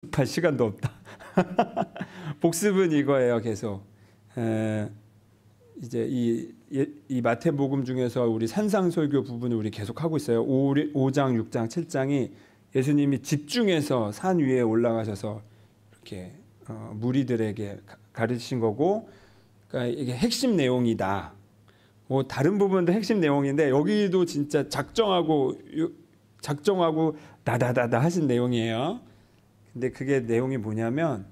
복습할 시간도 없다. 복습은 이거예요. 계속 이제 이 마태복음 중에서 우리 산상설교 부분을 우리 계속 하고 있어요. 5장, 6장, 7장이 예수님이 집중해서 산 위에 올라가셔서 이렇게 무리들에게 가르치신 거고, 그러니까 이게 핵심 내용이다. 뭐 다른 부분도 핵심 내용인데 여기도 진짜 작정하고 다다다다 하신 내용이에요. 근데 그게 내용이 뭐냐면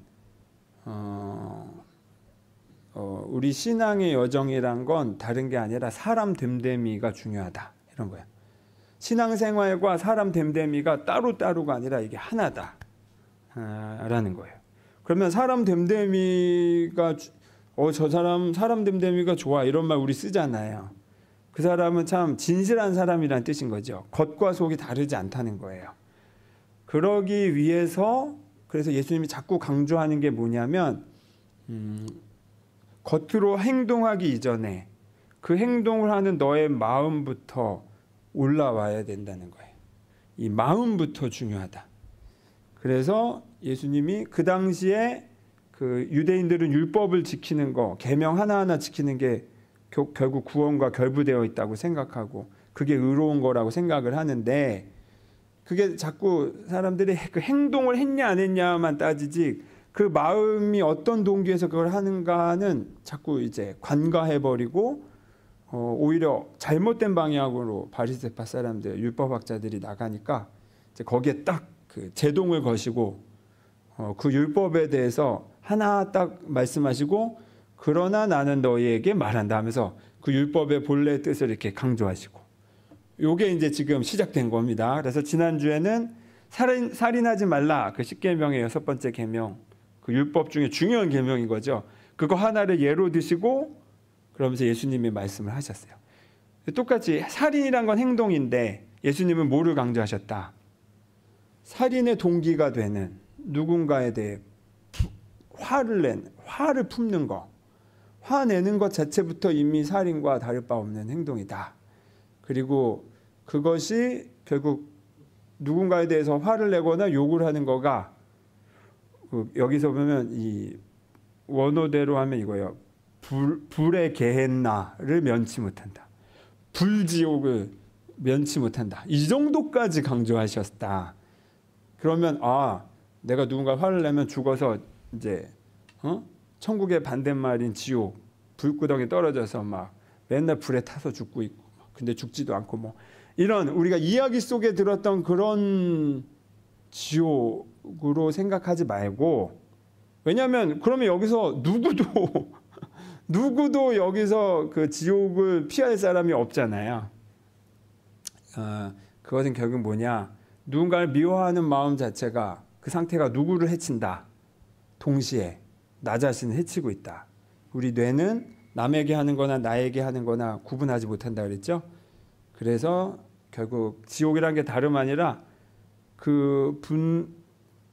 우리 신앙의 여정이란 건 다른 게 아니라 사람 됨됨이가 중요하다, 이런 거예요. 신앙생활과 사람 됨됨이가 따로따로가 아니라 이게 하나다 라는 거예요. 그러면 사람 됨됨이가 저 사람 됨됨이가 좋아, 이런 말 우리 쓰잖아요. 그 사람은 참 진실한 사람이란 뜻인 거죠. 겉과 속이 다르지 않다는 거예요. 그러기 위해서 그래서 예수님이 자꾸 강조하는 게 뭐냐면 겉으로 행동하기 이전에 그 행동을 하는 너의 마음부터 올라와야 된다는 거예요. 이 마음부터 중요하다. 그래서 예수님이 그 당시에 그 유대인들은 율법을 지키는 거, 계명 하나하나 지키는 게 결국 구원과 결부되어 있다고 생각하고 그게 의로운 거라고 생각을 하는데, 그게 자꾸 사람들이 그 행동을 했냐 안 했냐만 따지지 그 마음이 어떤 동기에서 그걸 하는가는 자꾸 이제 관가해버리고 오히려 잘못된 방향으로 바리새파 사람들, 율법학자들이 나가니까 이제 거기에 딱 그 제동을 거시고 그 율법에 대해서 하나 딱 말씀하시고, 그러나 나는 너희에게 말한다 하면서 그 율법의 본래 뜻을 이렇게 강조하시고, 요게 이제 지금 시작된 겁니다. 그래서 지난주에는 살인하지 말라, 그 10계명의 6번째 계명, 그 율법 중에 중요한 계명인 거죠. 그거 하나를 예로 드시고 그러면서 예수님이 말씀을 하셨어요. 똑같이 살인이란 건 행동인데 예수님은 뭐를 강조하셨다? 살인의 동기가 되는 누군가에 대해 화를 품는 거, 화내는 것 자체부터 이미 살인과 다를 바 없는 행동이다. 그리고 그것이 결국 누군가에 대해서 화를 내거나 욕을 하는 거가 여기서 보면 이 원어대로 하면 이거예요. 불의 게헨나를 면치 못한다. 불지옥을 면치 못한다. 이 정도까지 강조하셨다. 그러면 내가 누군가 화를 내면 죽어서 이제 천국의 반대말인 지옥, 불구덩이 떨어져서 막 맨날 불에 타서 죽고 있고, 근데 죽지도 않고 뭐 이런 우리가 이야기 속에 들었던 그런 지옥으로 생각하지 말고, 왜냐하면 그러면 여기서 누구도 여기서 그 지옥을 피할 사람이 없잖아요. 그것은 결국 뭐냐? 누군가를 미워하는 마음 자체가, 그 상태가 누구를 해친다. 동시에 나 자신을 해치고 있다. 우리 뇌는 남에게 하는 거나 나에게 하는 거나 구분하지 못한다 그랬죠. 그래서 결국 지옥이란 게 다름 아니라 그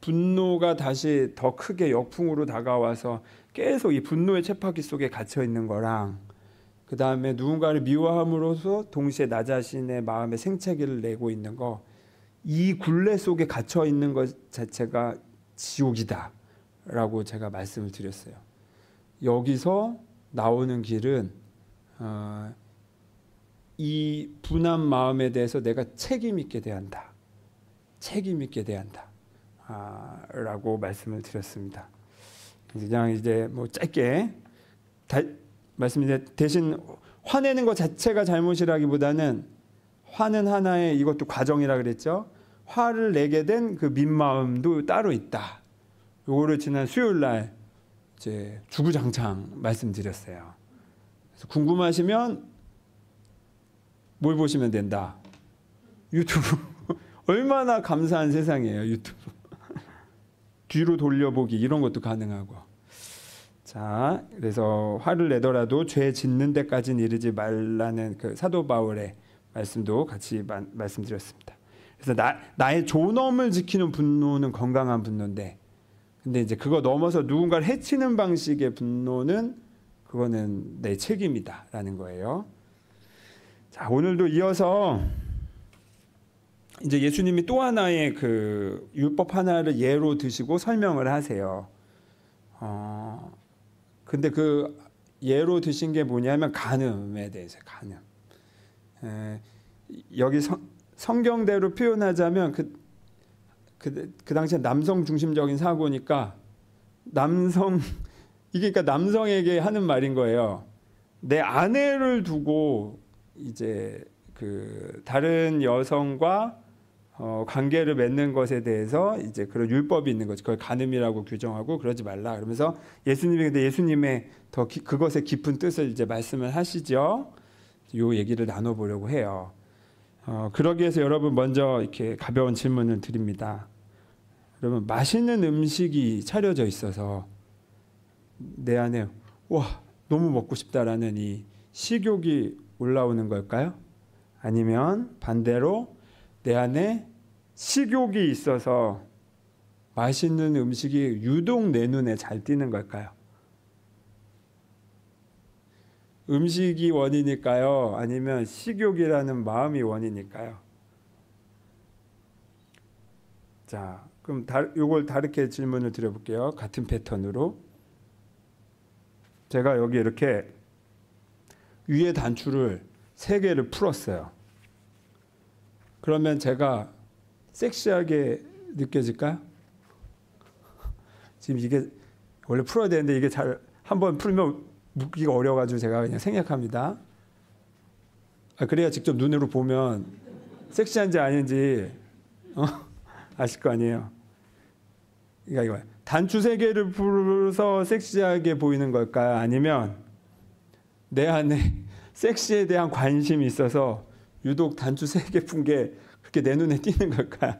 분노가 다시 더 크게 역풍으로 다가와서 계속 이 분노의 쳇바퀴 속에 갇혀 있는 거랑, 그 다음에 누군가를 미워함으로써 동시에 나 자신의 마음에 생채기를 내고 있는 거, 이 굴레 속에 갇혀 있는 것 자체가 지옥이다 라고 제가 말씀을 드렸어요. 여기서 나오는 길은 이 분한 마음에 대해서 내가 책임 있게 대한다. 책임 있게 대한다. 라고 말씀을 드렸습니다. 그냥 이제 뭐 짧게 말씀인데, 대신 화내는 것 자체가 잘못이라기보다는 화는 하나의 이것도 과정이라 그랬죠. 화를 내게 된 그 민마음도 따로 있다. 요거를 지난 수요일 날 이제 주구장창 말씀드렸어요. 그래서 궁금하시면 뭘 보시면 된다? 유튜브. 얼마나 감사한 세상이에요, 유튜브. 뒤로 돌려보기 이런 것도 가능하고. 자, 그래서 화를 내더라도 죄 짓는 데까지는 이르지 말라는 그 사도 바울의 말씀도 같이 말씀드렸습니다. 그래서 나의 존엄을 지키는 분노는 건강한 분노인데, 근데 이제 그거 넘어서 누군가를 해치는 방식의 분노는 그거는 내 책임이다라는 거예요. 자, 오늘도 이어서 이제 예수님이 또 하나의 그 율법 하나를 예로 드시고 설명을 하세요. 근데 그 예로 드신 게 뭐냐면 간음에 대해서 간음. 여기 성경대로 표현하자면 그 당시에 남성 중심적인 사고니까 이게 그러니까 남성에게 하는 말인 거예요. 내 아내를 두고 이제 그 다른 여성과 관계를 맺는 것에 대해서 이제 그런 율법이 있는 거죠. 그걸 간음이라고 규정하고 그러지 말라. 그러면서 예수님의 더 그것의 깊은 뜻을 이제 말씀을 하시죠. 요 얘기를 나눠보려고 해요. 그러기 위해서 여러분 먼저 이렇게 가벼운 질문을 드립니다. 여러분 맛있는 음식이 차려져 있어서 내 안에 와 너무 먹고 싶다라는 이 식욕이 올라오는 걸까요? 아니면 반대로 내 안에 식욕이 있어서 맛있는 음식이 유독 내 눈에 잘 띄는 걸까요? 음식이 원인일까요? 아니면 식욕이라는 마음이 원인일까요? 자, 그럼 이걸 다르게 질문을 드려볼게요. 같은 패턴으로. 제가 여기 이렇게 위에 단추를 3개를 풀었어요. 그러면 제가 섹시하게 느껴질까요? 지금 이게 원래 풀어야 되는데 이게 잘 한번 풀면 묶기가 어려워가지고 제가 그냥 생략합니다. 그래야 직접 눈으로 보면 섹시한지 아닌지 아실 거 아니에요. 이거 단추 3개를 풀어서 섹시하게 보이는 걸까요? 아니면 내 안에 섹시에 대한 관심이 있어서 유독 단추 3개 푼 게 그렇게 내 눈에 띄는 걸까요?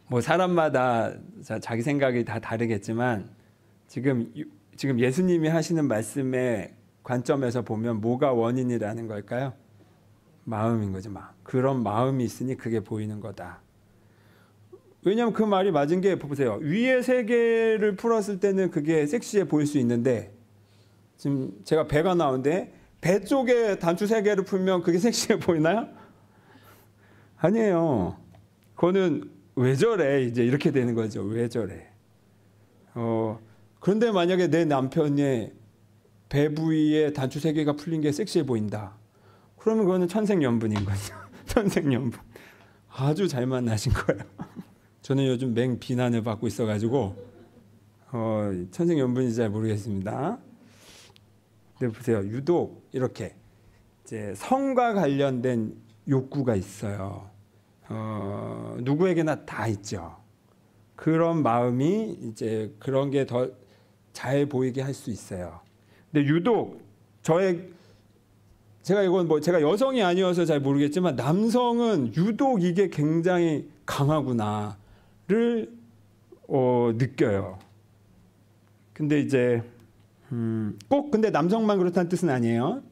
뭐 사람마다 자기 생각이 다 다르겠지만 지금 예수님이 하시는 말씀의 관점에서 보면 뭐가 원인이라는 걸까요? 마음인 거죠. 그런 마음이 있으니 그게 보이는 거다. 왜냐하면 그 말이 맞은 게 보세요. 위에 3개를 풀었을 때는 그게 섹시해 보일 수 있는데 지금 제가 배가 나오는데 배 쪽에 단추 3개를 풀면 그게 섹시해 보이나요? 아니에요. 그거는 왜 저래? 이제 이렇게 되는 거죠. 왜 저래? 그런데 만약에 내 남편의 배 부위에 단추 3개가 풀린 게 섹시해 보인다. 그러면 그거는 천생연분인 거죠. 천생연분. 아주 잘 만나신 거예요. 저는 요즘 맹비난을 받고 있어가지고 천생연분인지 잘 모르겠습니다. 근데 보세요. 유독 이렇게 이제 성과 관련된 욕구가 있어요. 누구에게나 다 있죠. 그런 마음이 이제 그런 게 더 잘 보이게 할 수 있어요. 근데 유독 제가 여성이 아니어서 잘 모르겠지만 남성은 유독 이게 굉장히 강하구나를 느껴요. 근데 이제 꼭 근데 남성만 그렇다는 뜻은 아니에요.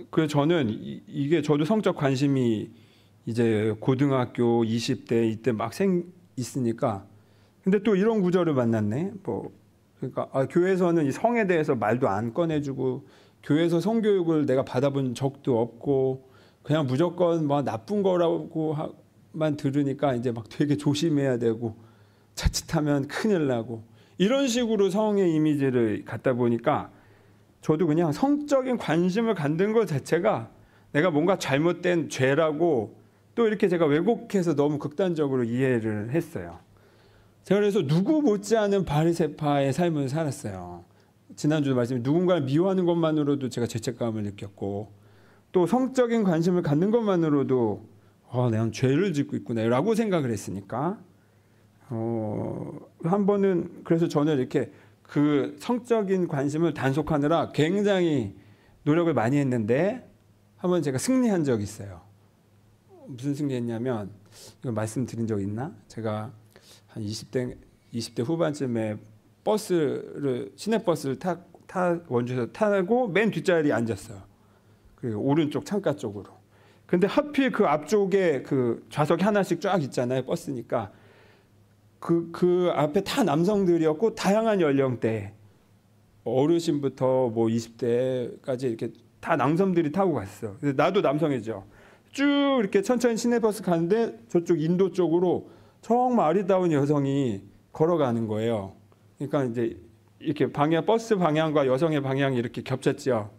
그래서 저는 이게 저도 성적 관심이 이제 고등학교 20대 이때 막 있으니까 근데 또 이런 구절을 만났네. 그러니까 교회에서는 이 성에 대해서 말도 안 꺼내주고 교회에서 성교육을 내가 받아본 적도 없고 그냥 무조건 뭐 나쁜 거라고만 들으니까 이제 막 되게 조심해야 되고 자칫하면 큰일 나고 이런 식으로 성의 이미지를 갖다 보니까 저도 그냥 성적인 관심을 갖는 것 자체가 내가 뭔가 잘못된 죄라고 또 이렇게 제가 왜곡해서 너무 극단적으로 이해를 했어요. 제가 그래서 누구 못지않은 바리새파의 삶을 살았어요. 지난주 말씀에 누군가를 미워하는 것만으로도 제가 죄책감을 느꼈고 또 성적인 관심을 갖는 것만으로도 내가 죄를 짓고 있구나 라고 생각을 했으니까 한 번은 그래서 저는 이렇게 그 성적인 관심을 단속하느라 굉장히 노력을 많이 했는데 한번 제가 승리한 적이 있어요. 무슨 승리했냐면 이거 말씀드린 적 있나? 제가 한 20대 후반쯤에 시내버스를 원주에서 타고 맨 뒷자리에 앉았어요. 그리고 오른쪽 창가 쪽으로. 근데 하필 그 앞쪽에 그 좌석이 하나씩 쫙 있잖아요. 버스니까. 그 앞에 다 남성들이었고 다양한 연령대 어르신부터 뭐 20대까지 이렇게 다 남성들이 타고 갔어. 그래서 나도 남성이죠. 쭉 이렇게 천천히 시내버스 가는데 저쪽 인도 쪽으로 정말 아리따운 여성이 걸어가는 거예요. 그러니까 이제 이렇게 버스 방향과 여성의 방향이 이렇게 겹쳤죠.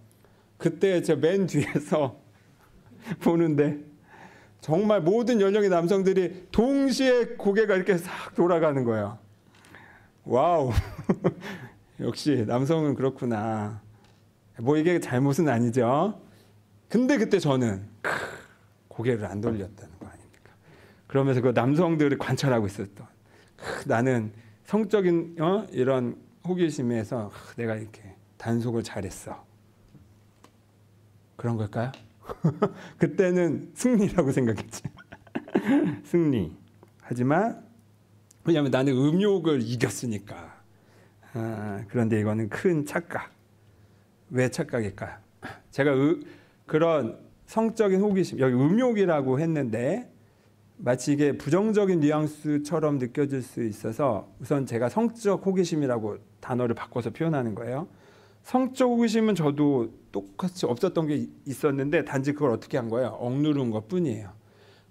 그때 저 맨 뒤에서 보는데 정말 모든 연령의 남성들이 동시에 고개가 이렇게 싹 돌아가는 거예요. 와우. 역시 남성은 그렇구나. 뭐 이게 잘못은 아니죠. 근데 그때 저는 고개를 안 돌렸다는 거 아닙니까? 그러면서 그 남성들을 관찰하고 있었던 나는 성적인 이런 호기심에서 내가 이렇게 단속을 잘했어. 그런 걸까요? 그때는 승리라고 생각했지. 승리. 하지만 왜냐하면 나는 음욕을 이겼으니까. 그런데 이거는 큰 착각. 왜 착각일까요? 제가 그런 성적인 호기심, 여기 음욕이라고 했는데 마치 이게 부정적인 뉘앙스처럼 느껴질 수 있어서 우선 제가 성적 호기심이라고 단어를 바꿔서 표현하는 거예요. 성적 호기심은 저도 똑같이 없었던 게 있었는데 단지 그걸 어떻게 한 거예요? 억누른 것 뿐이에요.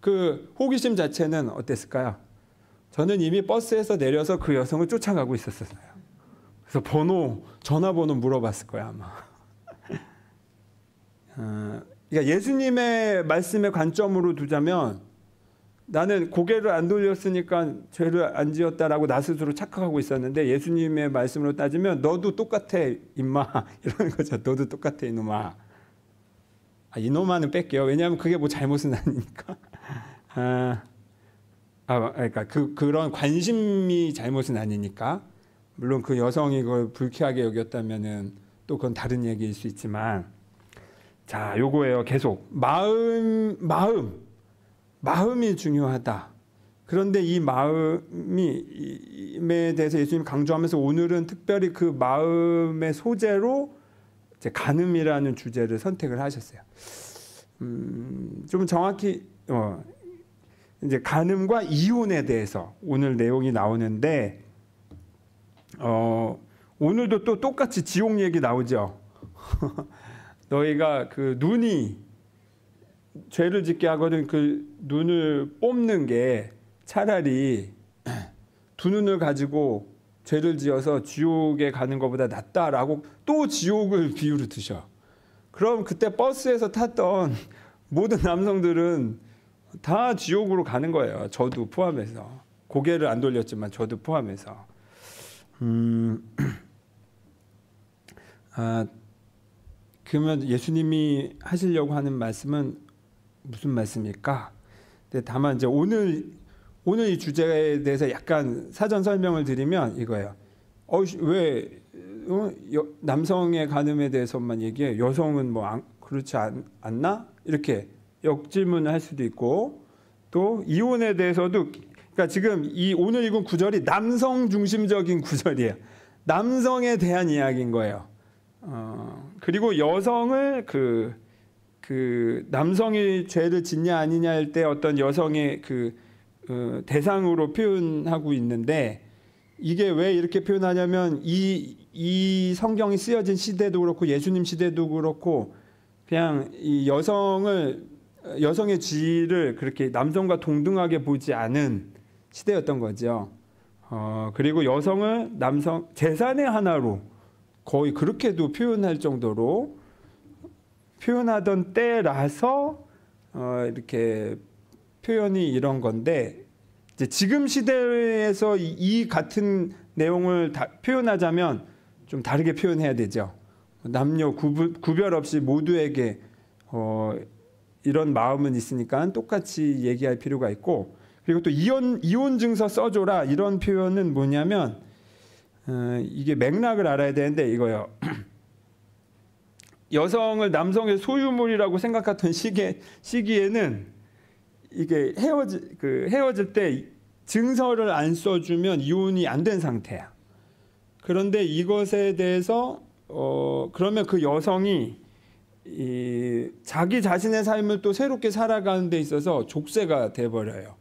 그 호기심 자체는 어땠을까요? 저는 이미 버스에서 내려서 그 여성을 쫓아가고 있었어요. 그래서 전화번호 물어봤을 거야 아마. 그러니까 예수님의 말씀의 관점으로 두자면 나는 고개를 안 돌렸으니까 죄를 안 지었다라고 나 스스로 착각하고 있었는데 예수님의 말씀으로 따지면 너도 똑같아 임마 이러는 거죠. 너도 똑같아 이놈아. 이놈아는 뺄게요. 왜냐하면 그게 뭐 잘못은 아니니까. 그러니까 그런 관심이 잘못은 아니니까. 물론 그 여성이 그걸 불쾌하게 여겼다면은 또 그건 다른 얘기일 수 있지만, 자, 요거예요. 계속 마음이 중요하다. 그런데 이 마음에 대해서 예수님 강조하면서 오늘은 특별히 그 마음의 소재로 이제 간음이라는 주제를 선택을 하셨어요. 좀 정확히 이제 간음과 이혼에 대해서 오늘 내용이 나오는데 오늘도 또 똑같이 지옥 얘기 나오죠. 너희가 그 눈이 죄를 짓게 하거든 그 눈을 뽑는 게 차라리 두 눈을 가지고 죄를 지어서 지옥에 가는 것보다 낫다라고 또 지옥을 비유로 드셔. 그럼 그때 버스에서 탔던 모든 남성들은 다 지옥으로 가는 거예요. 저도 포함해서. 고개를 안 돌렸지만 저도 포함해서. 그러면 예수님이 하시려고 하는 말씀은 무슨 말씀일까? 근데 다만 이제 오늘 이 주제에 대해서 약간 사전 설명을 드리면 이거예요. 왜 남성의 간음에 대해서만 얘기해? 여성은 뭐 그렇지 않나? 이렇게 역질문을 할 수도 있고, 또 이혼에 대해서도, 그러니까 지금 이 오늘 읽은 구절이 남성 중심적인 구절이에요. 남성에 대한 이야기인 거예요. 그리고 여성을 그 남성이 죄를 짓냐 아니냐 할 때 어떤 여성의 대상으로 표현하고 있는데, 이게 왜 이렇게 표현하냐면 이 성경이 쓰여진 시대도 그렇고 예수님 시대도 그렇고 그냥 이 여성의 지위를 그렇게 남성과 동등하게 보지 않은 시대였던 거죠. 그리고 여성을 남성 재산의 하나로 거의 그렇게도 표현할 정도로 표현하던 때라서 이렇게 표현이 이런 건데, 이제 지금 시대에서 이 같은 내용을 표현하자면 좀 다르게 표현해야 되죠. 남녀 구별 없이 모두에게 이런 마음은 있으니까 똑같이 얘기할 필요가 있고, 그리고 또 이혼 증서 써줘라 이런 표현은 뭐냐면 이게 맥락을 알아야 되는데 이거요. 여성을 남성의 소유물이라고 생각했던 시기에는 이게 헤어질 때 증서를 안 써주면 이혼이 안 된 상태야. 그런데 이것에 대해서 그러면 그 여성이 자기 자신의 삶을 또 새롭게 살아가는 데 있어서 족쇄가 돼버려요.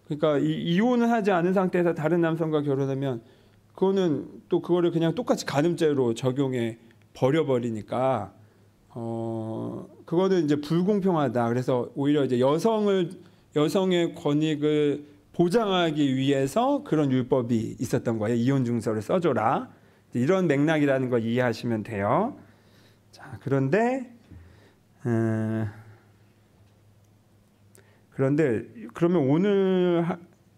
그러니까 이혼을 하지 않은 상태에서 다른 남성과 결혼하면 그거는 또 그거를 그냥 똑같이 간음죄로 적용해 버려버리니까 그거는 이제 불공평하다. 그래서 오히려 이제 여성의 권익을 보장하기 위해서 그런 율법이 있었던 거예요. 이혼 증서를 써줘라. 이런 맥락이라는 걸 이해하시면 돼요. 자, 그런데 그러면 오늘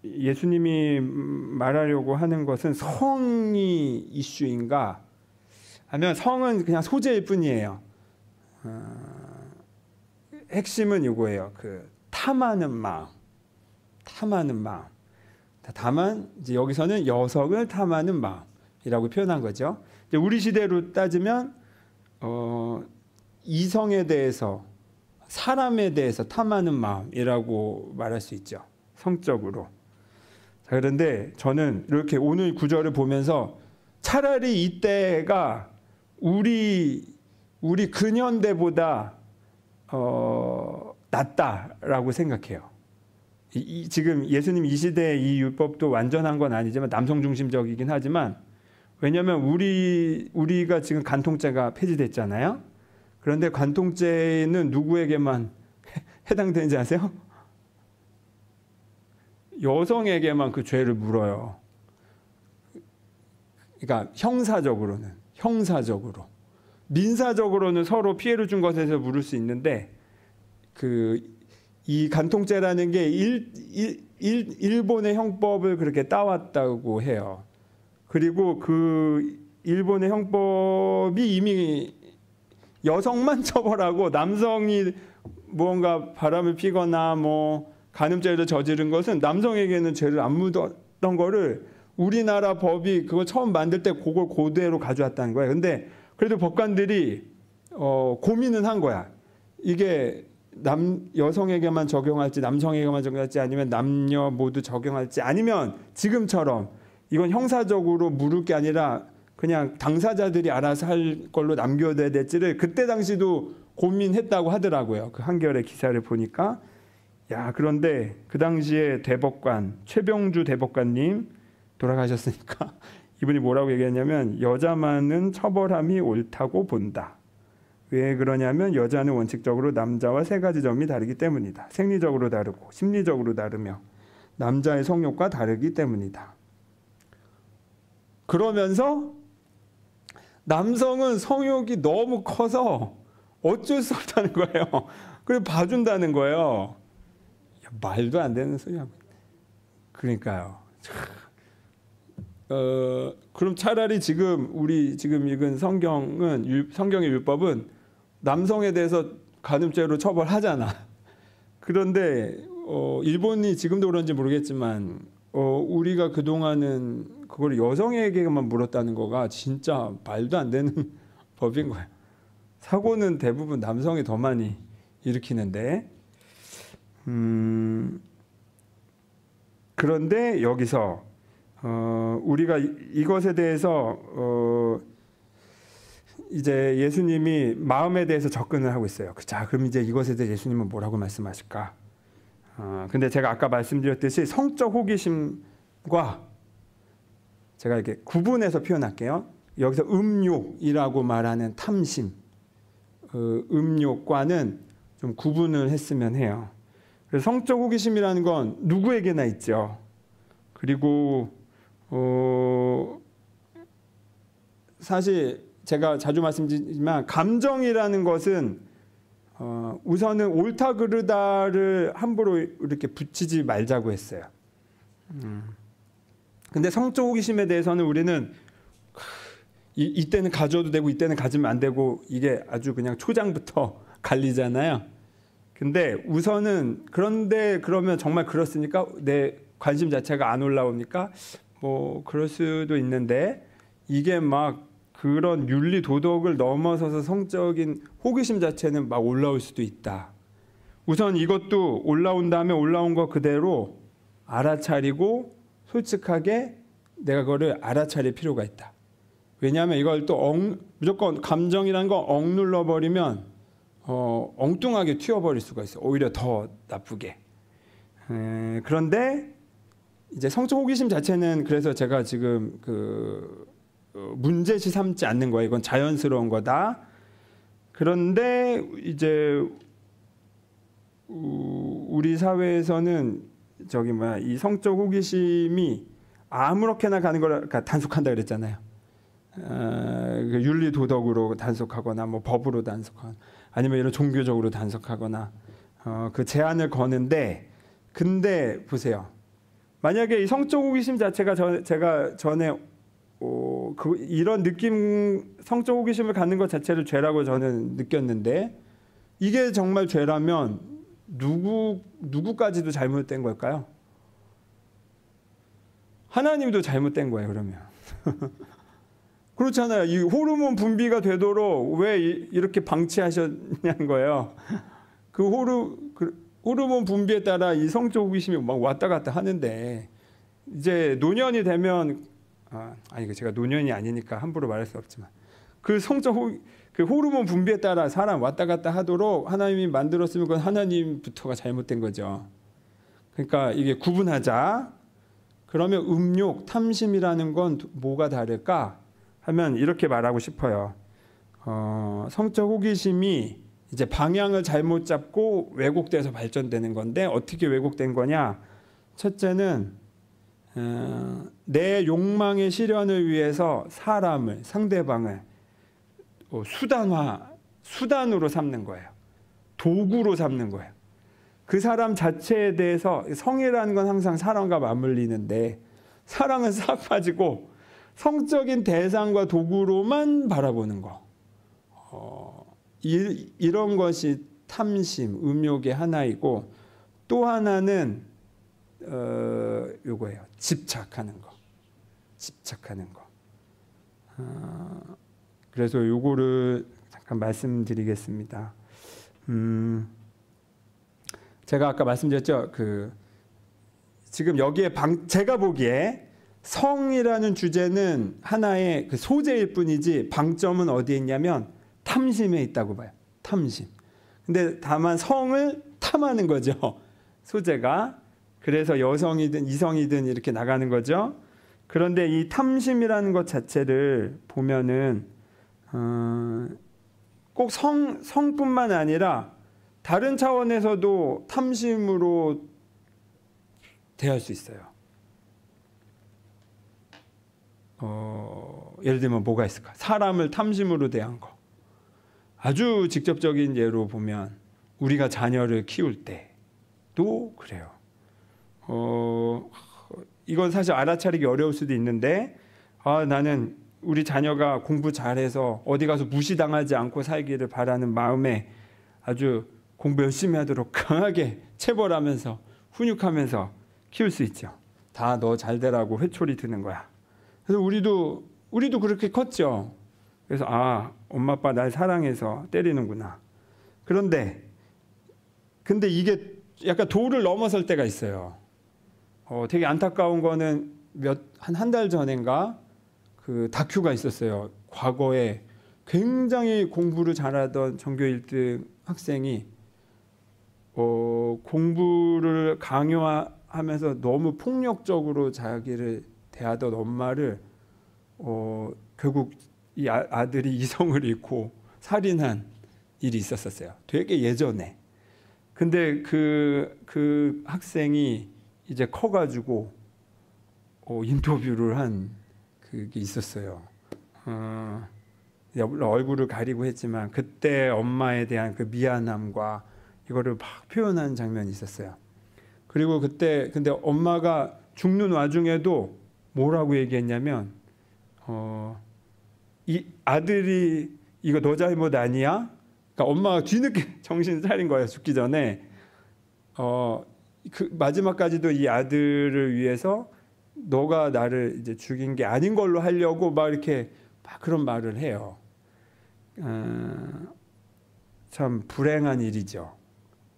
예수님이 말하려고 하는 것은 성이 이슈인가? 하면 성은 그냥 소재일 뿐이에요. 핵심은 이거예요. 그 탐하는 마음. 다만 이제 여기서는 여성을 탐하는 마음이라고 표현한 거죠. 이제 우리 시대로 따지면 이성에 대해서, 사람에 대해서 탐하는 마음이라고 말할 수 있죠. 성적으로. 자, 그런데 저는 이렇게 오늘 구절을 보면서 차라리 이때가 우리 근현대보다 낫다라고 생각해요. 지금 예수님 이 시대의 이 율법도 완전한 건 아니지만 남성 중심적이긴 하지만, 왜냐하면 우리가 지금 간통죄가 폐지됐잖아요. 그런데 간통죄는 누구에게만 해당되는지 아세요? 여성에게만 그 죄를 물어요. 그러니까 형사적으로 민사적으로는 서로 피해를 준 것에 대해서 물을 수 있는데, 이 간통죄라는 게 일본의 형법을 그렇게 따왔다고 해요. 그리고 그 일본의 형법이 이미 여성만 처벌하고 남성이 무언가 바람을 피거나 뭐 간음죄를 저지른 것은 남성에게는 죄를 안 묻었던 거를 우리나라 법이 그걸 처음 만들 때 그걸 그대로 가져왔다는 거예요. 근데 그래도 법관들이 고민은 한 거야. 이게 여성에게만 적용할지 남성에게만 적용할지, 아니면 남녀 모두 적용할지, 아니면 지금처럼 이건 형사적으로 물을 게 아니라 그냥 당사자들이 알아서 할 걸로 남겨둬야 될지를 그때 당시도 고민했다고 하더라고요. 그 한겨레 기사를 보니까. 야, 그런데 그 당시에 대법관 최병주 대법관님 돌아가셨으니까 이분이 뭐라고 얘기했냐면, 여자만은 처벌함이 옳다고 본다. 왜 그러냐면 여자는 원칙적으로 남자와 세 가지 점이 다르기 때문이다. 생리적으로 다르고 심리적으로 다르며 남자의 성욕과 다르기 때문이다. 그러면서 남성은 성욕이 너무 커서 어쩔 수 없다는 거예요. 그래서 봐준다는 거예요. 야, 말도 안 되는 소리 하고 있네. 그러니까요. 그럼 차라리 지금 우리 지금 읽은 성경의 율법은 남성에 대해서 간음죄로 처벌하잖아. 그런데 일본이 지금도 그런지 모르겠지만 우리가 그동안은 그걸 여성에게만 물었다는 거가 진짜 말도 안 되는 법인 거예요. 사고는 대부분 남성이 더 많이 일으키는데, 그런데 여기서 우리가 이것에 대해서 이제 예수님이 마음에 대해서 접근을 하고 있어요. 자, 그럼 이제 이것에 대해 예수님은 뭐라고 말씀하실까? 근데 제가 아까 말씀드렸듯이 성적 호기심과 제가 이렇게 구분해서 표현할게요. 여기서 음욕이라고 말하는 탐심, 음욕과는 좀 구분을 했으면 해요. 그래서 성적 호기심이라는 건 누구에게나 있죠. 그리고 사실 제가 자주 말씀드리지만 감정이라는 것은 우선은 옳다 그르다를 함부로 이렇게 붙이지 말자고 했어요. 근데 성적 호기심에 대해서는 우리는 이때는 가져도 되고 이때는 가지면 안 되고 이게 아주 그냥 초장부터 갈리잖아요. 근데 우선은 그런데 그러면 정말 그렇습니까? 내 관심 자체가 안 올라옵니까? 뭐 그럴 수도 있는데, 이게 막 그런 윤리 도덕을 넘어서서 성적인 호기심 자체는 막 올라올 수도 있다. 우선 이것도 올라온 다음에 올라온 거 그대로 알아차리고 솔직하게 내가 그거를 알아차릴 필요가 있다. 왜냐하면 이걸 또 무조건 감정이라는 거 억눌러 버리면 엉뚱하게 튀어버릴 수가 있어요. 오히려 더 나쁘게. 그런데 이제 성적 호기심 자체는, 그래서 제가 지금 문제시 삼지 않는 거예요. 이건 자연스러운 거다. 그런데 이제 우리 사회에서는 이 성적 호기심이 아무렇게나 가는 걸 단속한다 그랬잖아요. 윤리 도덕으로 단속하거나 뭐 법으로 단속하거나 아니면 이런 종교적으로 단속하거나 그 제한을 거는데, 근데 보세요. 만약에 이 성적 호기심 자체가 제가 전에 이런 느낌, 성적 호기심을 갖는 것 자체를 죄라고 저는 느꼈는데, 이게 정말 죄라면 누구까지도 잘못된 걸까요? 하나님도 잘못된 거예요, 그러면. 그렇잖아요. 이 호르몬 분비가 되도록 왜 이렇게 방치하셨냐는 거예요. 그 호르몬 분비에 따라 이 성적 호기심이 막 왔다 갔다 하는데, 이제 노년이 되면 제가 노년이 아니니까 함부로 말할 수 없지만 그 호르몬 분비에 따라 사람 왔다 갔다 하도록 하나님이 만들었으면 그건 하나님부터가 잘못된 거죠. 그러니까 이게 구분하자. 그러면 음욕, 탐심이라는 건 뭐가 다를까 하면 이렇게 말하고 싶어요. 성적 호기심이 이제 방향을 잘못 잡고 왜곡돼서 발전되는 건데, 어떻게 왜곡된 거냐? 첫째는 내 욕망의 실현을 위해서 상대방을 수단으로 삼는 거예요. 도구로 삼는 거예요. 그 사람 자체에 대해서, 성이라는 건 항상 사랑과 맞물리는데 사랑은 싹 빠지고 성적인 대상과 도구로만 바라보는 거. 이런 것이 탐심, 음욕의 하나이고, 또 하나는 요거예요. 집착하는 거. 그래서 요거를 잠깐 말씀드리겠습니다. 제가 아까 말씀드렸죠. 지금 여기에 제가 보기에 성이라는 주제는 하나의 그 소재일 뿐이지, 방점은 어디에 있냐면 탐심에 있다고 봐요. 탐심. 근데 다만 성을 탐하는 거죠. 소재가. 그래서 여성이든 이성이든 이렇게 나가는 거죠. 그런데 이 탐심이라는 것 자체를 보면은 꼭 성뿐만 아니라 다른 차원에서도 탐심으로 대할 수 있어요. 예를 들면 뭐가 있을까? 사람을 탐심으로 대한 거. 아주 직접적인 예로 보면 우리가 자녀를 키울 때도 그래요. 이건 사실 알아차리기 어려울 수도 있는데, 나는 우리 자녀가 공부 잘해서 어디 가서 무시당하지 않고 살기를 바라는 마음에 아주 공부 열심히 하도록 강하게 체벌하면서 훈육하면서 키울 수 있죠. 다 너 잘 되라고 회초리 드는 거야. 그래서 우리도 그렇게 컸죠. 그래서 엄마 아빠 날 사랑해서 때리는구나. 근데 이게 약간 도를 넘어설 때가 있어요. 되게 안타까운 거는 한 달 전인가 그 다큐가 있었어요. 과거에 굉장히 공부를 잘하던 전교 1등 학생이 공부를 강요하면서 너무 폭력적으로 자기를 대하던 엄마를 결국 이 아들이 이성을 잃고 살인한 일이 있었어요. 되게 예전에. 근데 그 학생이 이제 커가지고 인터뷰를 한 그게 있었어요. 얼굴을 가리고 했지만 그때 엄마에 대한 그 미안함과 이거를 막 표현한 장면이 있었어요. 그리고 근데 엄마가 죽는 와중에도 뭐라고 얘기했냐면, 이 아들이 이거 너 잘못 아니야? 그러니까 엄마가 뒤늦게 정신 차린 거예요. 죽기 전에. 그 마지막까지도 이 아들을 위해서 너가 나를 이제 죽인 게 아닌 걸로 하려고 막 이렇게 막 그런 말을 해요. 참 불행한 일이죠.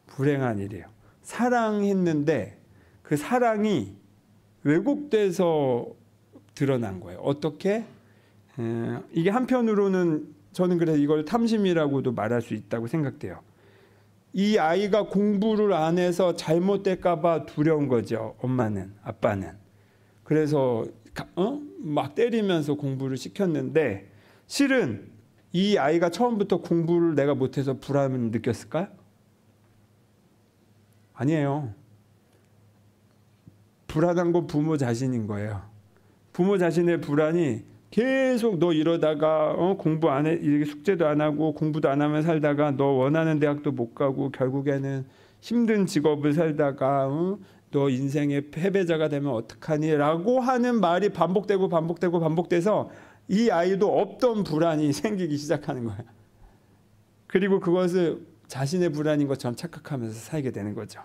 불행한 일이에요. 사랑했는데 그 사랑이 왜곡돼서 드러난 거예요. 어떻게? 이게 한편으로는 저는 그래서 이걸 탐심이라고도 말할 수 있다고 생각돼요. 이 아이가 공부를 안 해서 잘못될까 봐 두려운 거죠. 엄마는, 아빠는. 그래서 막 때리면서 공부를 시켰는데, 실은 이 아이가 처음부터 공부를 내가 못해서 불안을 느꼈을까요? 아니에요. 불안한 건 부모 자신인 거예요. 부모 자신의 불안이 계속 너 이러다가 공부 안 해, 숙제도 안 하고 공부도 안 하면 살다가 너 원하는 대학도 못 가고 결국에는 힘든 직업을 살다가 너 인생의 패배자가 되면 어떡하니? 라고 하는 말이 반복돼서 이 아이도 없던 불안이 생기기 시작하는 거예요. 그리고 그것을 자신의 불안인 것처럼 착각하면서 살게 되는 거죠.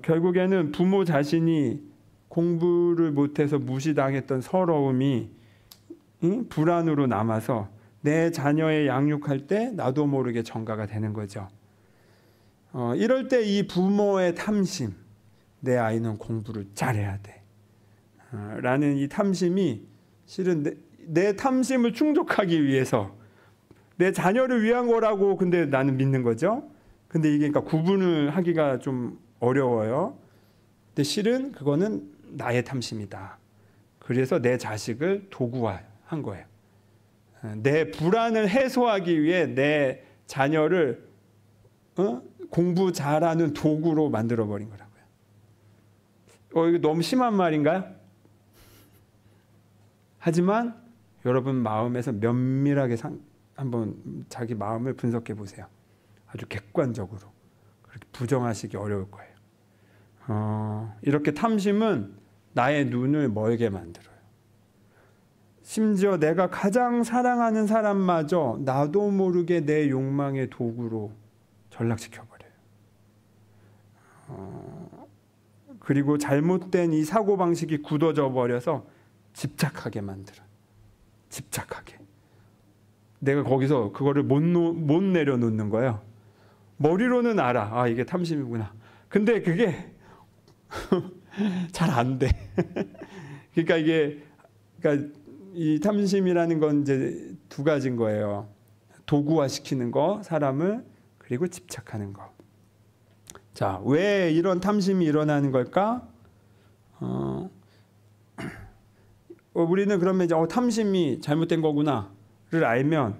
결국에는 부모 자신이 공부를 못해서 무시당했던 서러움이 불안으로 남아서 내 자녀의 양육할 때 나도 모르게 전가가 되는 거죠. 이럴 때 이 부모의 탐심, 내 아이는 공부를 잘해야 돼 라는 이 탐심이 실은 내 탐심을 충족하기 위해서 내 자녀를 위한 거라고 근데 나는 믿는 거죠. 근데 이게 그러니까 구분을 하기가 좀 어려워요. 근데 실은 그거는 나의 탐심이다. 그래서 내 자식을 도구화한 거예요. 내 불안을 해소하기 위해 내 자녀를 공부 잘하는 도구로 만들어버린 거라고요. 이거 너무 심한 말인가요? 하지만 여러분 마음에서 면밀하게 한번 자기 마음을 분석해 보세요. 아주 객관적으로. 그렇게 부정하시기 어려울 거예요. 이렇게 탐심은 나의 눈을 멀게 만들어요. 심지어 내가 가장 사랑하는 사람마저 나도 모르게 내 욕망의 도구로 전락시켜버려요. 그리고 잘못된 이 사고방식이 굳어져 버려서 집착하게 만들어요. 집착하게. 내가 거기서 그거를 못 내려놓는 거예요. 머리로는 알아. 이게 탐심이구나. 근데 그게 잘 안 돼. 그러니까 이 탐심이라는 건 이제 두 가지인 거예요. 도구화시키는 거, 사람을, 그리고 집착하는 거. 자, 왜 이런 탐심이 일어나는 걸까? 우리는 그러면 이제 탐심이 잘못된 거구나를 알면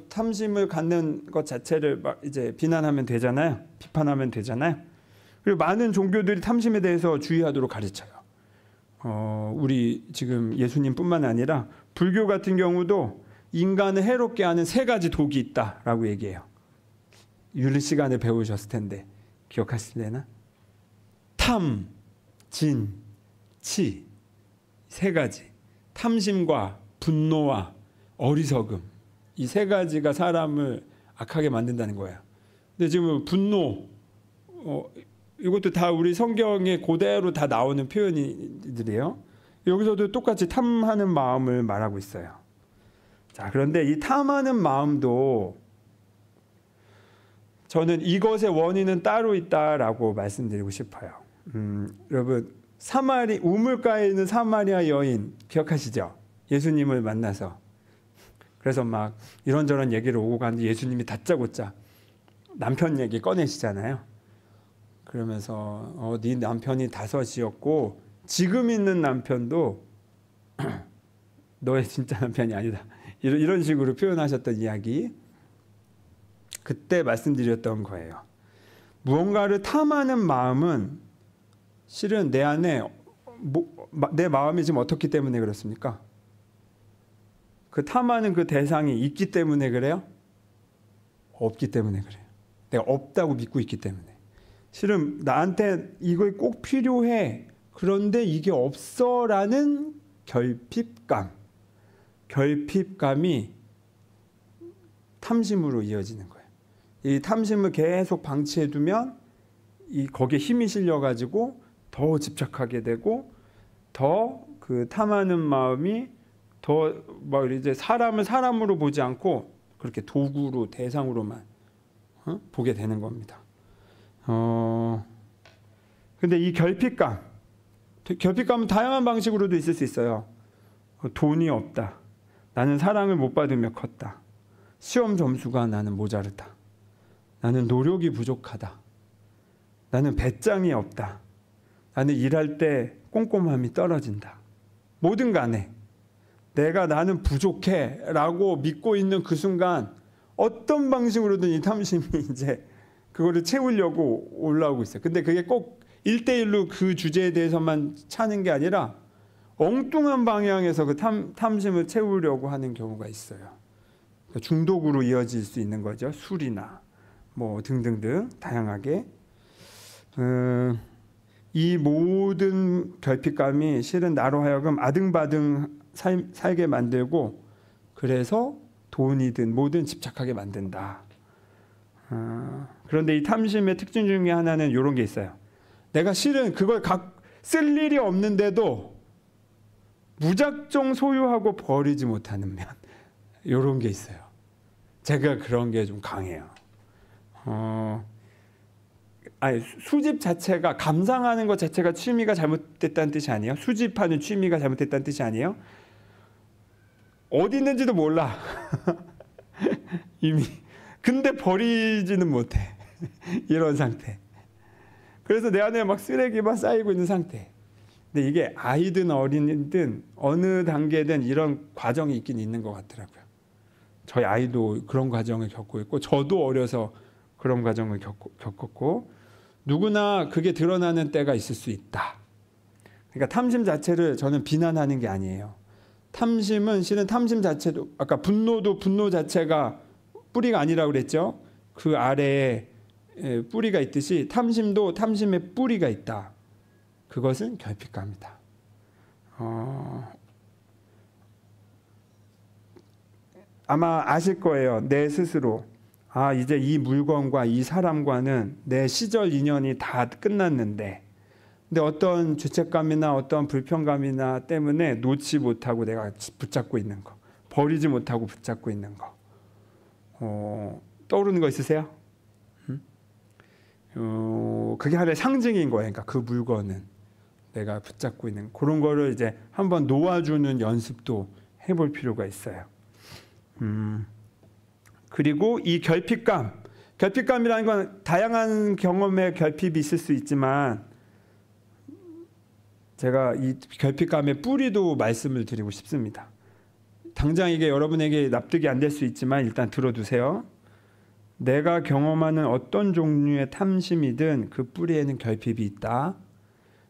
탐심을 갖는 것 자체를 막 이제 비난하면 되잖아요. 비판하면 되잖아요. 그리고 많은 종교들이 탐심에 대해서 주의하도록 가르쳐요. 우리 지금 예수님뿐만 아니라 불교 같은 경우도 인간을 해롭게 하는 3가지 독이 있다라고 얘기해요. 윤리 시간에 배우셨을 텐데 기억하실래나? 탐, 진, 치 3가지. 탐심과 분노와 어리석음. 이 3가지가 사람을 악하게 만든다는 거예요. 근데 지금 분노, 이것도 다 우리 성경에 그대로 다 나오는 표현들이에요. 여기서도 똑같이 탐하는 마음을 말하고 있어요. 자, 그런데 이 탐하는 마음도 저는 이것의 원인은 따로 있다라고 말씀드리고 싶어요. 여러분, 우물가에 있는 사마리아 여인 기억하시죠? 예수님을 만나서. 그래서 막 이런저런 얘기를 오고 가는데 예수님이 다짜고짜 남편 얘기 꺼내시잖아요. 그러면서 네 남편이 5이었고 지금 있는 남편도 너의 진짜 남편이 아니다. 이런 식으로 표현하셨던 이야기. 그때 말씀드렸던 거예요. 무언가를 탐하는 마음은 실은 내 안에 내 마음이 지금 어떻기 때문에 그렇습니까? 그 탐하는 그 대상이 있기 때문에 그래요? 없기 때문에 그래요. 내가 없다고 믿고 있기 때문에. 실은 나한테 이거 꼭 필요해. 그런데 이게 없어라는 결핍감이 탐심으로 이어지는 거예요. 이 탐심을 계속 방치해두면 거기에 힘이 실려가지고 더 집착하게 되고 더 그 탐하는 마음이 더 막 이제 사람을 사람으로 보지 않고 그렇게 도구로 대상으로만 보게 되는 겁니다. 근데 이 결핍감은 다양한 방식으로도 있을 수 있어요. 돈이 없다. 나는 사랑을 못 받으며 컸다. 시험 점수가 나는 모자르다. 나는 노력이 부족하다. 나는 배짱이 없다. 나는 일할 때 꼼꼼함이 떨어진다. 뭐든 간에 나는 부족해 라고 믿고 있는 그 순간 어떤 방식으로든 이 탐심이 이제 그거를 채우려고 올라오고 있어요. 근데 그게 꼭 1대1로 그 주제에 대해서만 차는 게 아니라 엉뚱한 방향에서 그 탐심을 채우려고 하는 경우가 있어요. 중독으로 이어질 수 있는 거죠. 술이나 뭐 등등등 다양하게. 이 모든 결핍감이 실은 나로 하여금 아등바등 살게 만들고 그래서 돈이든 뭐든 집착하게 만든다. 그런데 이 탐심의 특징 중에 하나는 이런 게 있어요. 내가 실은 그걸 쓸 일이 없는데도 무작정 소유하고 버리지 못하는 면 이런 게 있어요. 제가 그런 게 좀 강해요. 수집 자체가 감상하는 것 자체가 취미가 잘못됐다는 뜻이 아니에요. 수집하는 취미가 잘못됐다는 뜻이 아니에요. 어디 있는지도 몰라. 이미. 근데 버리지는 못해. 이런 상태. 그래서 내 안에 막 쓰레기만 쌓이고 있는 상태. 근데 이게 아이든 어린이든 어느 단계든 이런 과정이 있긴 있는 것 같더라고요. 저희 아이도 그런 과정을 겪고 있고 저도 어려서 그런 과정을 겪었고 누구나 그게 드러나는 때가 있을 수 있다. 그러니까 탐심 자체를 저는 비난하는 게 아니에요. 탐심은 실은 탐심 자체도 아까 분노도 분노 자체가 뿌리가 아니라고 그랬죠. 그 아래에 뿌리가 있듯이 탐심도 탐심의 뿌리가 있다. 그것은 결핍감이다. 아마 아실 거예요. 내 스스로. 이제 이 물건과 이 사람과는 내 시절 인연이 다 끝났는데 근데 어떤 죄책감이나 어떤 불편감이나 때문에 놓지 못하고 내가 붙잡고 있는 거, 버리지 못하고 붙잡고 있는 거. 떠오르는 거 있으세요? 그게 하나의 상징인 거예요. 그러니까 그 물건은 내가 붙잡고 있는 그런 거를 이제 한번 놓아주는 연습도 해볼 필요가 있어요. 그리고 이 결핍감이라는 건 다양한 경험의 결핍이 있을 수 있지만 제가 이 결핍감의 뿌리도 말씀을 드리고 싶습니다. 당장 이게 여러분에게 납득이 안 될 수 있지만 일단 들어두세요. 내가 경험하는 어떤 종류의 탐심이든 그 뿌리에는 결핍이 있다.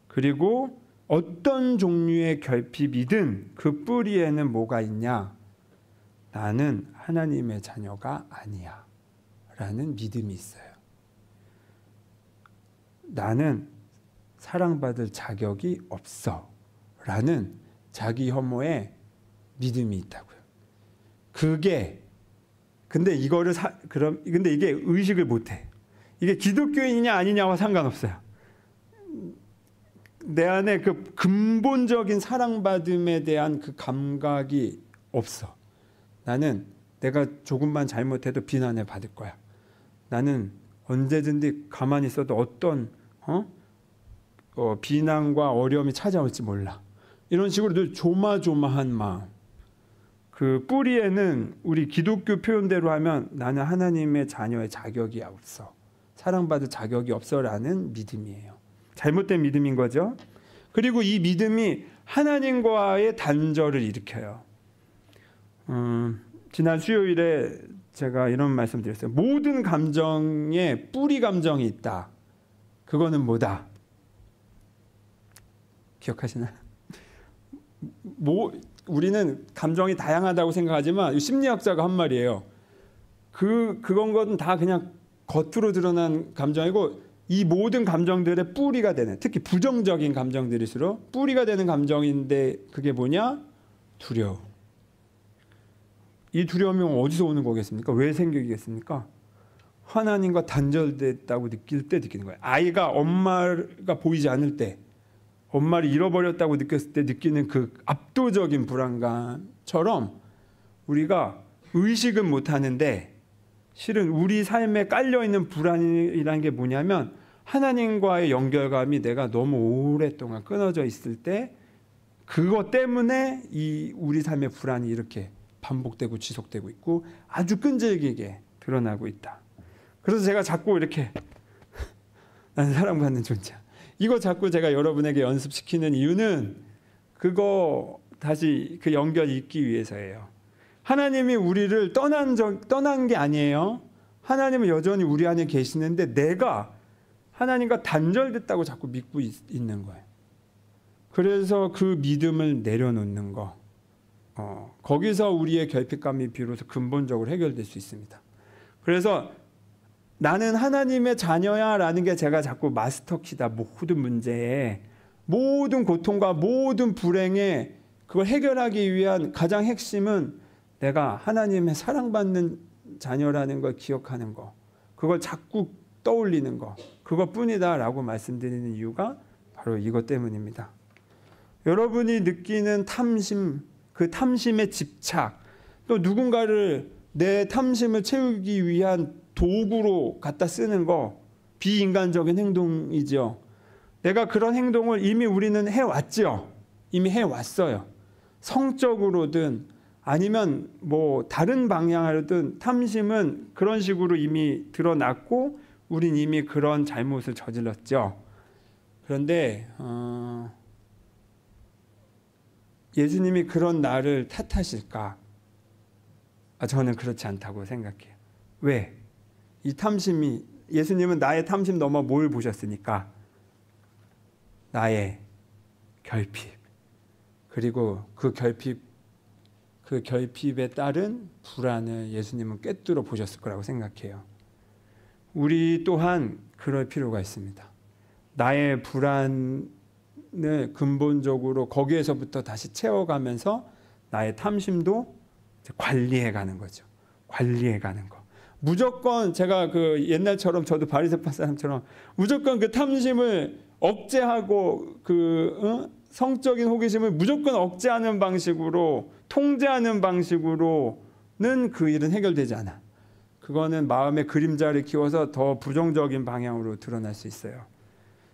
그리고 어떤 종류의 결핍이든 그 뿌리에는 뭐가 있냐? 나는 하나님의 자녀가 아니야. 라는 믿음이 있어요. 나는 사랑받을 자격이 없어. 라는 자기 혐오의 믿음이 있다고요. 근데 이거를 근데 이게 의식을 못해. 이게 기독교인이냐 아니냐와 상관없어요. 내 안에 그 근본적인 사랑받음에 대한 그 감각이 없어. 나는 내가 조금만 잘못해도 비난을 받을 거야. 나는 언제든지 가만히 있어도 어떤 비난과 어려움이 찾아올지 몰라. 이런 식으로 늘 조마조마한 마음. 그 뿌리에는 우리 기독교 표현대로 하면 나는 하나님의 자녀의 자격이 없어. 사랑받을 자격이 없어라는 믿음이에요. 잘못된 믿음인 거죠. 그리고 이 믿음이 하나님과의 단절을 일으켜요. 지난 수요일에 제가 이런 말씀 드렸어요. 모든 감정에 뿌리 감정이 있다. 그거는 뭐다? 기억하시나요? 우리는 감정이 다양하다고 생각하지만 심리학자가 한 말이에요. 그건 건 다 그냥 겉으로 드러난 감정이고 이 모든 감정들의 뿌리가 되는, 특히 부정적인 감정들일수록 뿌리가 되는 감정인데 그게 뭐냐? 두려움. 이 두려움이 어디서 오는 거겠습니까? 왜 생기겠습니까? 하나님과 단절됐다고 느낄 때 느끼는 거예요. 아이가 엄마가 보이지 않을 때, 엄마를 잃어버렸다고 느꼈을 때 느끼는 그 압도적인 불안감처럼 우리가 의식은 못하는데 실은 우리 삶에 깔려있는 불안이라는 게 뭐냐면 하나님과의 연결감이 내가 너무 오랫동안 끊어져 있을 때 그것 때문에 이 우리 삶의 불안이 이렇게 반복되고 지속되고 있고 아주 끈질기게 드러나고 있다. 그래서 제가 자꾸 이렇게 나는 사랑받는 존재야. 이거 자꾸 제가 여러분에게 연습시키는 이유는 그거 다시 그 연결 잇기 위해서예요. 하나님이 우리를 떠난 게 아니에요. 하나님은 여전히 우리 안에 계시는데 내가 하나님과 단절됐다고 자꾸 믿고 있는 거예요. 그래서 그 믿음을 내려놓는 거, 거기서 우리의 결핍감이 비로소 근본적으로 해결될 수 있습니다. 그래서 나는 하나님의 자녀야 라는 게 제가 자꾸 마스터키다. 모든 문제에, 모든 고통과 모든 불행에 그걸 해결하기 위한 가장 핵심은 내가 하나님의 사랑받는 자녀라는 걸 기억하는 거, 그걸 자꾸 떠올리는 거, 그것뿐이다 라고 말씀드리는 이유가 바로 이것 때문입니다. 여러분이 느끼는 탐심, 그 탐심의 집착, 또 누군가를 내 탐심을 채우기 위한 도구로 갖다 쓰는 거, 비인간적인 행동이죠. 내가 그런 행동을 이미 우리는 해왔죠. 이미 해왔어요. 성적으로든 아니면 뭐 다른 방향으로든 탐심은 그런 식으로 이미 드러났고 우린 이미 그런 잘못을 저질렀죠. 그런데 예수님이 그런 나를 탓하실까? 저는 그렇지 않다고 생각해요. 왜? 이 탐심이, 예수님은 나의 탐심 넘어 뭘 보셨으니까? 나의 결핍, 그리고 그 결핍에 따른 불안을 예수님은 꿰뚫어 보셨을 거라고 생각해요. 우리 또한 그럴 필요가 있습니다. 나의 불안을 근본적으로 거기에서부터 다시 채워가면서 나의 탐심도 관리해 가는 거죠. 관리해 가는 거. 무조건 제가 그 옛날처럼 저도 바리새파 사람처럼 무조건 그 탐심을 억제하고 성적인 호기심을 무조건 억제하는 방식으로, 통제하는 방식으로는 그 일은 해결되지 않아. 그거는 마음의 그림자를 키워서 더 부정적인 방향으로 드러날 수 있어요.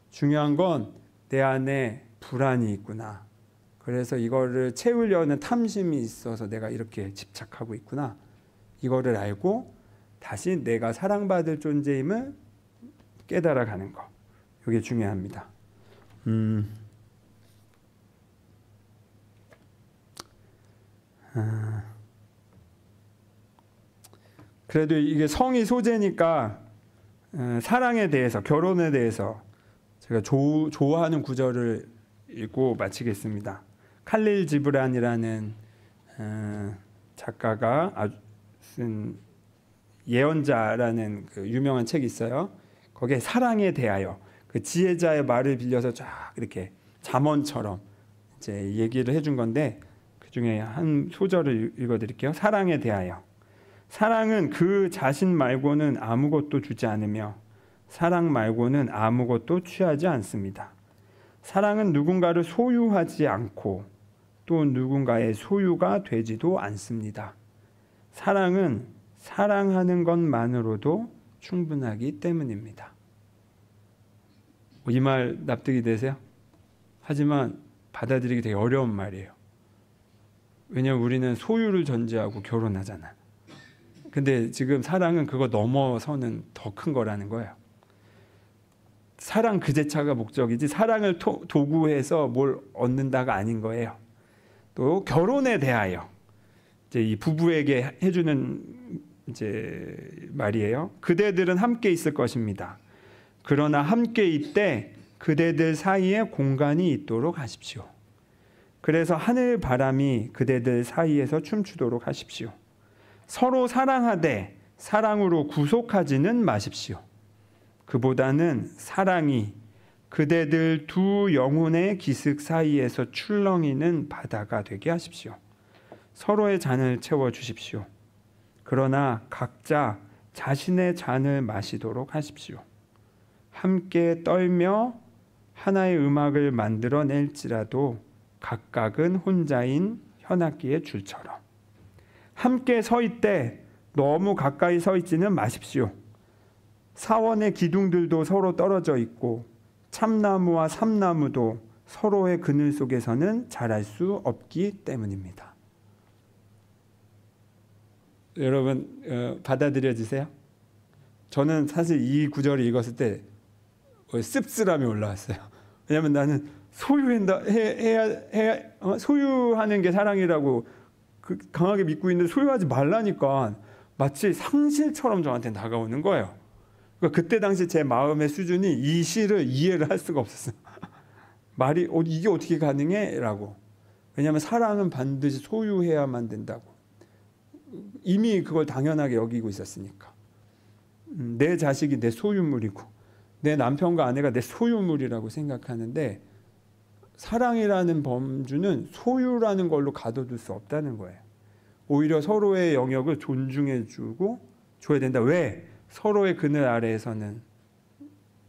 중요한 건 내 안에 불안이 있구나. 그래서 이거를 채우려는 탐심이 있어서 내가 이렇게 집착하고 있구나. 이거를 알고 다시 내가 사랑받을 존재임을 깨달아가는 거. 이게 중요합니다. 그래도 이게 성이 소재니까 사랑에 대해서, 결혼에 대해서 제가 좋아하는 구절을 읽고 마치겠습니다. 칼릴 지브란이라는 작가가 쓴 예언자라는 그 유명한 책이 있어요. 거기에 사랑에 대하여 그 지혜자의 말을 빌려서 쫙 이렇게 잠언처럼 이제 얘기를 해준 건데, 그 중에 한 소절을 읽어드릴게요. 사랑에 대하여. 사랑은 그 자신 말고는 아무것도 주지 않으며 사랑 말고는 아무것도 취하지 않습니다. 사랑은 누군가를 소유하지 않고 또 누군가의 소유가 되지도 않습니다. 사랑은 사랑하는 것만으로도 충분하기 때문입니다. 이 말 납득이 되세요? 하지만 받아들이기 되게 어려운 말이에요. 왜냐하면 우리는 소유를 전제하고 결혼하잖아. 근데 지금 사랑은 그거 넘어서는 더 큰 거라는 거예요. 사랑 그 자체가 목적이지 사랑을 도구해서 뭘 얻는다가 아닌 거예요. 또 결혼에 대하여 이제 이 부부에게 해주는 이제 말이에요. 그대들은 함께 있을 것입니다. 그러나 함께 있되 그대들 사이에 공간이 있도록 하십시오. 그래서 하늘 바람이 그대들 사이에서 춤추도록 하십시오. 서로 사랑하되 사랑으로 구속하지는 마십시오. 그보다는 사랑이 그대들 두 영혼의 기슭 사이에서 출렁이는 바다가 되게 하십시오. 서로의 잔을 채워주십시오. 그러나 각자 자신의 잔을 마시도록 하십시오. 함께 떨며 하나의 음악을 만들어낼지라도 각각은 혼자인 현악기의 줄처럼. 함께 서 있되 너무 가까이 서 있지는 마십시오. 사원의 기둥들도 서로 떨어져 있고 참나무와 삼나무도 서로의 그늘 속에서는 자랄 수 없기 때문입니다. 여러분 받아들여지세요? 저는 사실 이 구절을 읽었을 때 씁쓸함이 올라왔어요. 왜냐하면 나는 소유하는 게 사랑이라고 강하게 믿고 있는데 소유하지 말라니까 마치 상실처럼 저한테 다가오는 거예요. 그러니까 그때 당시 제 마음의 수준이 이 시를 이해를 할 수가 없었어요. 말이 이게 어떻게 가능해? 라고. 왜냐하면 사랑은 반드시 소유해야만 된다고. 이미 그걸 당연하게 여기고 있었으니까. 내 자식이 내 소유물이고 내 남편과 아내가 내 소유물이라고 생각하는데 사랑이라는 범주는 소유라는 걸로 가둬둘 수 없다는 거예요. 오히려 서로의 영역을 존중해주고 줘야 된다. 왜? 서로의 그늘 아래에서는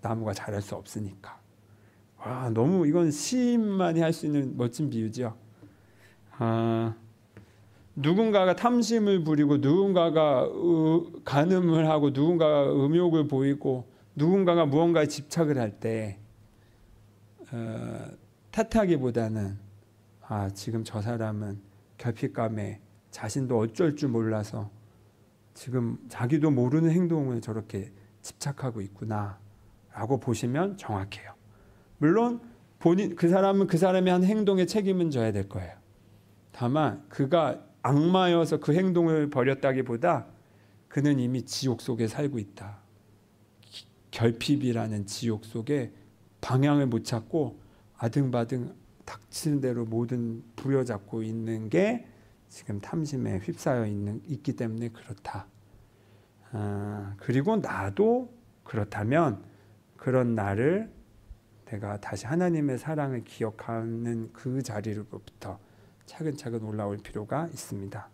나무가 자랄 수 없으니까. 와, 너무 이건 시인만이 할 수 있는 멋진 비유죠. 누군가가 탐심을 부리고 누군가가 간음을 하고 누군가가 음욕을 보이고 누군가가 무언가에 집착을 할 때 탓하기보다는 지금 저 사람은 결핍감에 자신도 어쩔 줄 몰라서 지금 자기도 모르는 행동을 저렇게 집착하고 있구나 라고 보시면 정확해요. 물론 그 사람은 그 사람이 한 행동에 책임은 져야 될 거예요. 다만 그가 악마여서 그 행동을 벌였다기보다 그는 이미 지옥 속에 살고 있다. 결핍이라는 지옥 속에 방향을 못 찾고 아등바등 닥치는 대로 모든 부여잡고 있는 게 지금 탐심에 휩싸여 있기 때문에 그렇다. 그리고 나도 그렇다면 그런 나를 내가 다시 하나님의 사랑을 기억하는 그 자리로부터 차근차근 올라올 필요가 있습니다.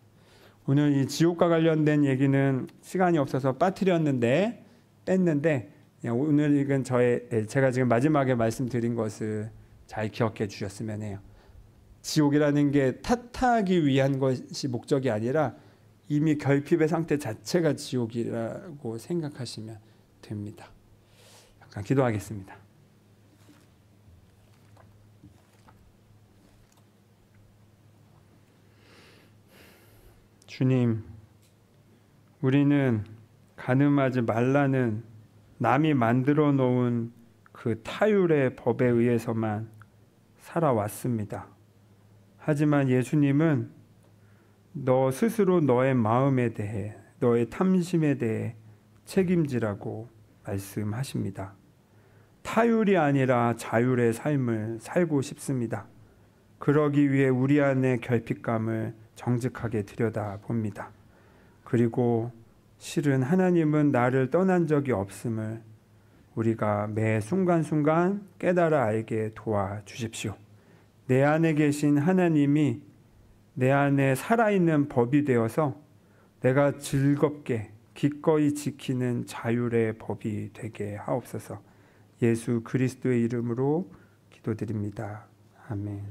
오늘 이 지옥과 관련된 얘기는 시간이 없어서 빠뜨렸는데 뺐는데 오늘 읽은 제가 지금 마지막에 말씀드린 것을 잘 기억해 주셨으면 해요. 지옥이라는 게 탓하기 위한 것이 목적이 아니라 이미 결핍의 상태 자체가 지옥이라고 생각하시면 됩니다. 잠깐 기도하겠습니다. 주님, 우리는 간음하지 말라는 남이 만들어 놓은 그 타율의 법에 의해서만 살아왔습니다. 하지만 예수님은 너 스스로 너의 마음에 대해, 너의 탐심에 대해 책임지라고 말씀하십니다. 타율이 아니라 자율의 삶을 살고 싶습니다. 그러기 위해 우리 안의 결핍감을 정직하게 들여다봅니다. 그리고 실은 하나님은 나를 떠난 적이 없음을 우리가 매 순간순간 깨달아 알게 도와주십시오. 내 안에 계신 하나님이 내 안에 살아있는 법이 되어서 내가 즐겁게 기꺼이 지키는 자율의 법이 되게 하옵소서. 예수 그리스도의 이름으로 기도드립니다. 아멘.